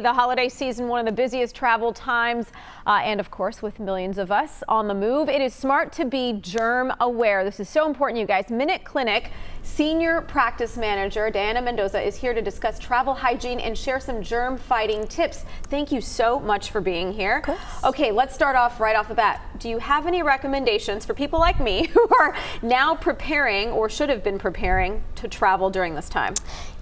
The holiday season, one of the busiest travel times, and of course with millions of us on the move, it is smart to be germ aware. This is so important, you guys. Minute Clinic Senior Practice Manager Diana Mendoza is here to discuss travel hygiene and share some germ fighting tips. Thank you so much for being here. Okay, let's start off right off the bat. Do you have any recommendations for people like me who are now preparing or should have been preparing to travel during this time?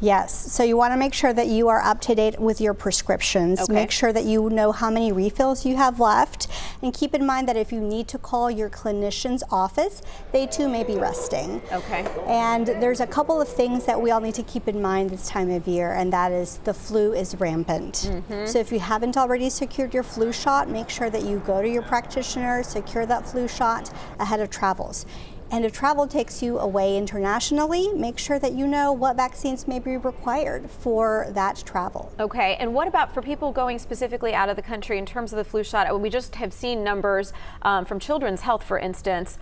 Yes, so you want to make sure that you are up to date with your prescriptions. Okay. Make sure that you know how many refills you have left, and keep in mind that if you need to call your clinician's office, they too may be resting. Okay. And there's a couple of things that we all need to keep in mind this time of year, and that is the flu is rampant. So if you haven't already secured your flu shot, make sure that you go to your practitioner, secure that flu shot ahead of travels. And if travel takes you away internationally, make sure that you know what vaccines may be required for that travel. Okay, and what about for people going specifically out of the country in terms of the flu shot? We just have seen numbers from Children's Health, for instance.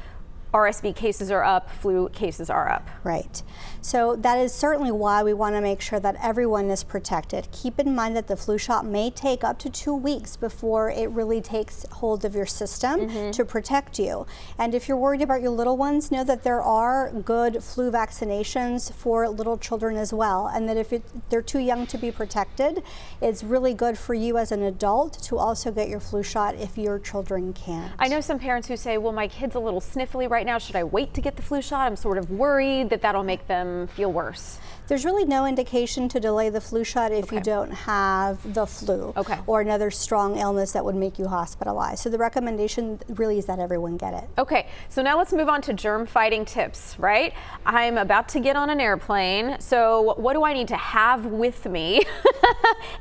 RSV cases are up, flu cases are up. Right. So that is certainly why we want to make sure that everyone is protected. Keep in mind that the flu shot may take up to 2 weeks before it really takes hold of your system to protect you. And if you're worried about your little ones, know that there are good flu vaccinations for little children as well. And that if they're too young to be protected, it's really good for you as an adult to also get your flu shot if your children can't. I know some parents who say, well, my kid's a little sniffly right now. Should I wait to get the flu shot? I'm sort of worried that that'll make them feel worse. There's really no indication to delay the flu shot if you don't have the flu or another strong illness that would make you hospitalized. So the recommendation really is that everyone get it. Okay, so now let's move on to germ fighting tips, right? I'm about to get on an airplane, so what do I need to have with me?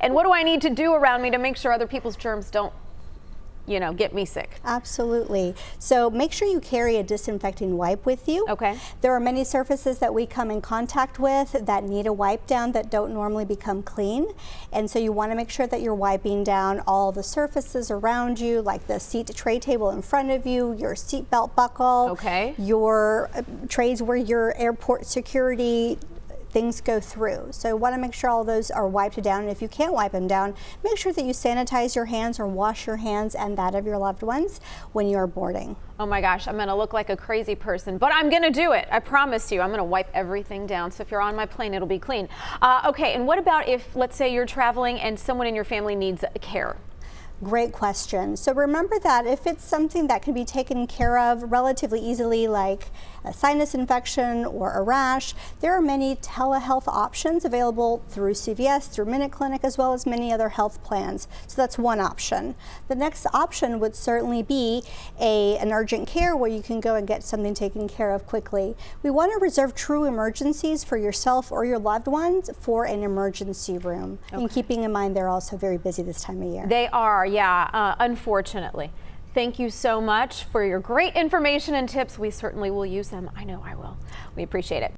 And what do I need to do around me to make sure other people's germs don't, you know, get me sick? Absolutely. So make sure you carry a disinfecting wipe with you. Okay. There are many surfaces that we come in contact with that need a wipe down that don't normally become clean. And so you want to make sure that you're wiping down all the surfaces around you, like the seat tray table in front of you, your seat belt buckle, your trays where your airport security things go through. So you want to make sure all those are wiped down. And if you can't wipe them down, make sure that you sanitize your hands or wash your hands and that of your loved ones when you are boarding. Oh my gosh, I'm going to look like a crazy person, but I'm going to do it. I promise you, I'm going to wipe everything down. So if you're on my plane, it'll be clean. Okay, and what about if, let's say you're traveling and someone in your family needs care? Great question. So remember that if it's something that can be taken care of relatively easily, like a sinus infection or a rash, there are many telehealth options available through CVS, through Minute Clinic, as well as many other health plans. So that's one option. The next option would certainly be an urgent care where you can go and get something taken care of quickly. We want to reserve true emergencies for yourself or your loved ones for an emergency room. And keeping in mind they're also very busy this time of year. They are. Yeah, unfortunately. Thank you so much for your great information and tips. We certainly will use them. I know I will. We appreciate it.